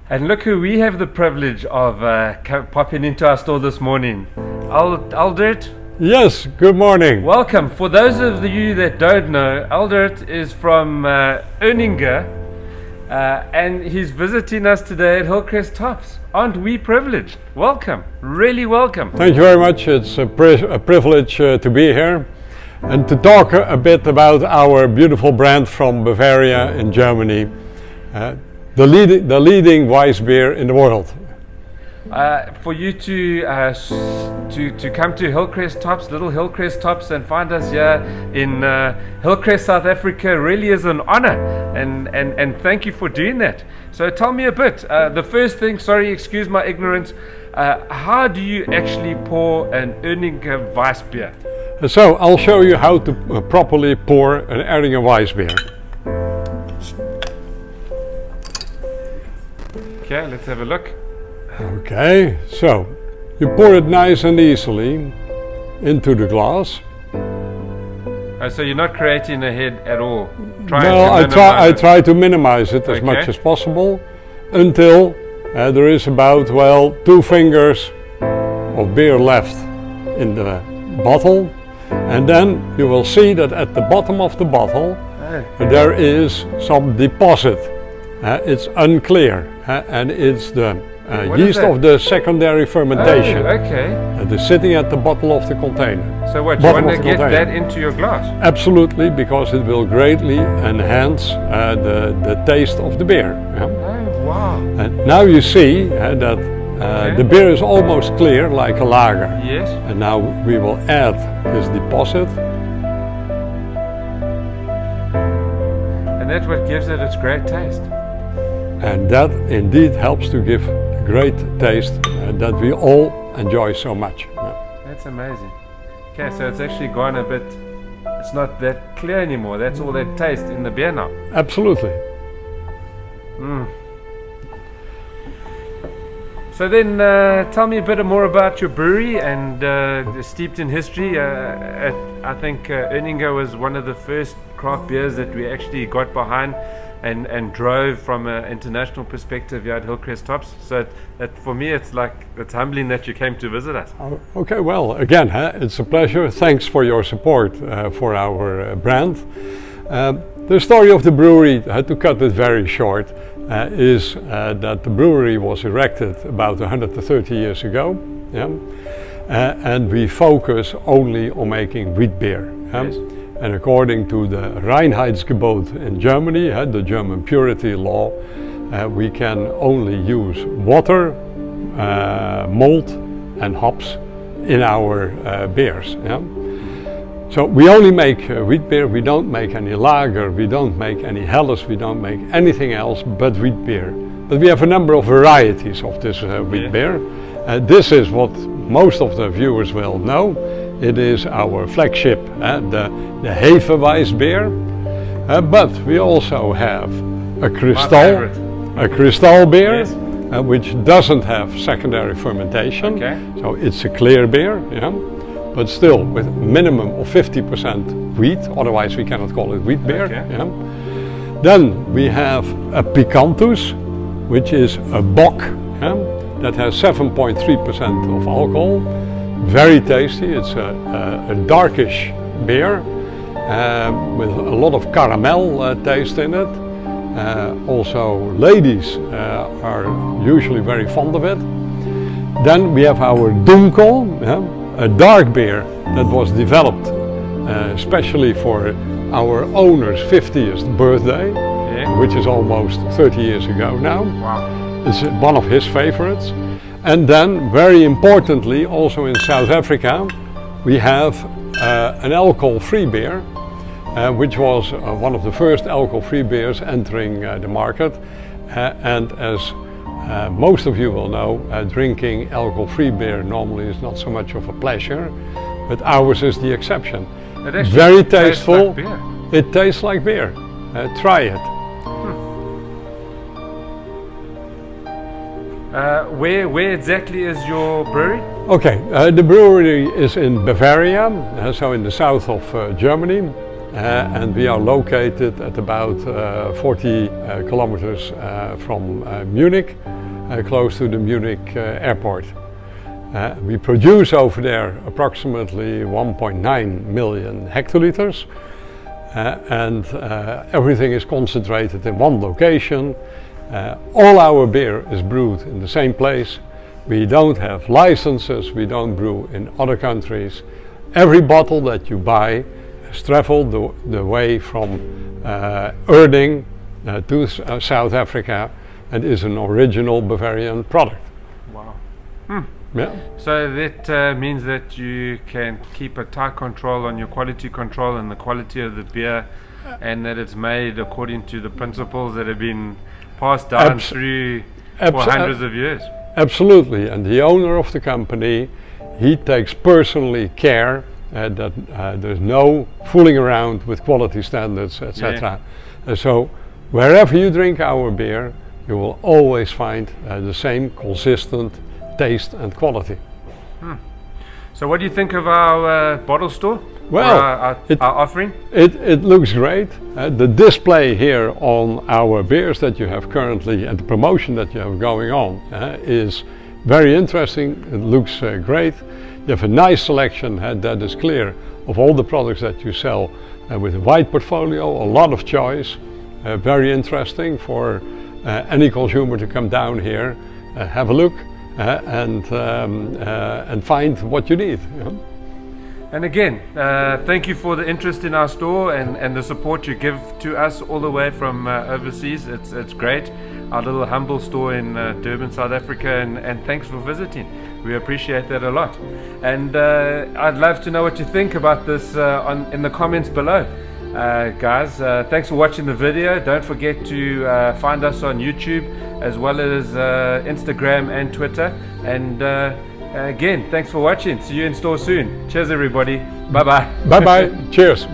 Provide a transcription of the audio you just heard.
And look who we have the privilege of popping into our store this morning. Aldert. Yes, good morning. Welcome. For those of you that don't know, Aldert is from Erdinger, and he's visiting us today at Hillcrest Tops. Aren't we privileged? Welcome. Really welcome. Thank you very much. It's a privilege to be here and to talk a bit about our beautiful brand from Bavaria in Germany. The leading Weißbier in the world. For you to come to Hillcrest Tops, little Hillcrest Tops, and find us here in Hillcrest, South Africa, really is an honor, and thank you for doing that. So tell me a bit. The first thing, sorry, excuse my ignorance, how do you actually pour an Erdinger Weissbier? So I'll show you how to properly pour an Erdinger Weissbier. Okay, let's have a look. Okay, so you pour it nice and easily into the glass. So you're not creating a head at all? I try to minimize it as much as possible until there is about, 2 fingers of beer left in the bottle, and then you will see that at the bottom of the bottle there is some deposit. It's unclear, and it's the yeast of the secondary fermentation. Oh, okay. It is sitting at the bottom of the container. So what, you want to get that into your glass? Absolutely, because it will greatly enhance the taste of the beer. Oh, wow. And now you see that the beer is almost clear, like a lager. Yes. And now we will add this deposit. And that's what gives it its great taste. And that indeed helps to give a great taste that we all enjoy so much. That's amazing. Okay, so it's actually gone a bit, it's not that clear anymore. That's all that taste in the beer now. Absolutely. So then tell me a bit more about your brewery and steeped in history. I think Erdinger was one of the first craft beers that we actually got behind and drove from an international perspective here at Hillcrest Tops. So that for me it's humbling that you came to visit us. Okay, well, again, it's a pleasure. Thanks for your support for our brand. The story of the brewery, to cut it very short, is that the brewery was erected about 130 years ago, and we focus only on making wheat beer. Yes. And according to the Reinheitsgebot in Germany, the German purity law, we can only use water, malt and hops in our beers. So we only make wheat beer. We don't make any lager, we don't make any helles, we don't make anything else but wheat beer. But we have a number of varieties of this wheat beer. This is what most of the viewers will know. It is our flagship, the Hefeweißbier. But we also have a crystal beer, yes. Which doesn't have secondary fermentation. Okay. So it's a clear beer. But still with minimum of 50% wheat, otherwise we cannot call it wheat beer. Okay. Then we have a Picantus, which is a bock that has 7.3% of alcohol. Very tasty. It's a darkish beer with a lot of caramel taste in it. Also ladies are usually very fond of it. Then we have our Dunkel, a dark beer that was developed especially for our owner's 50th birthday, which is almost 30 years ago now. Wow. It's one of his favorites. And then, very importantly, also in South Africa, we have an alcohol-free beer, which was one of the first alcohol-free beers entering the market. And as most of you will know, drinking alcohol-free beer normally is not so much of a pleasure, but ours is the exception. Very tasteful. Like beer. It tastes like beer. Try it. Where exactly is your brewery? Okay, the brewery is in Bavaria, so in the south of Germany. and we are located at about 40 kilometers from Munich, close to the Munich airport. We produce over there approximately 1.9 million hectoliters, and everything is concentrated in one location. All our beer is brewed in the same place. We don't have licenses, we don't brew in other countries. Every bottle that you buy has traveled the way from Erding to South Africa and is an original Bavarian product. Wow. Yeah. So that means that you can keep a tight control on your quality control and the quality of the beer, and that it's made according to the principles that have been passed down through for hundreds of years. Absolutely, and the owner of the company, he takes personally care that there's no fooling around with quality standards, etc. So wherever you drink our beer, you will always find the same consistent taste and quality. So what do you think of our bottle store? Well, our offering? It looks great. The display here on our beers that you have currently and the promotion that you have going on is very interesting. It looks great. You have a nice selection that is clear of all the products that you sell with a wide portfolio, a lot of choice. Very interesting for any consumer to come down here, have a look and find what you need. And again, thank you for the interest in our store and the support you give to us all the way from overseas. It's great. Our little humble store in Durban, South Africa, and thanks for visiting. We appreciate that a lot. And I'd love to know what you think about this in the comments below. Guys, thanks for watching the video. Don't forget to find us on YouTube as well as Instagram and Twitter. And again, thanks for watching. See you in store soon. Cheers, everybody. Bye bye. Bye bye. Cheers.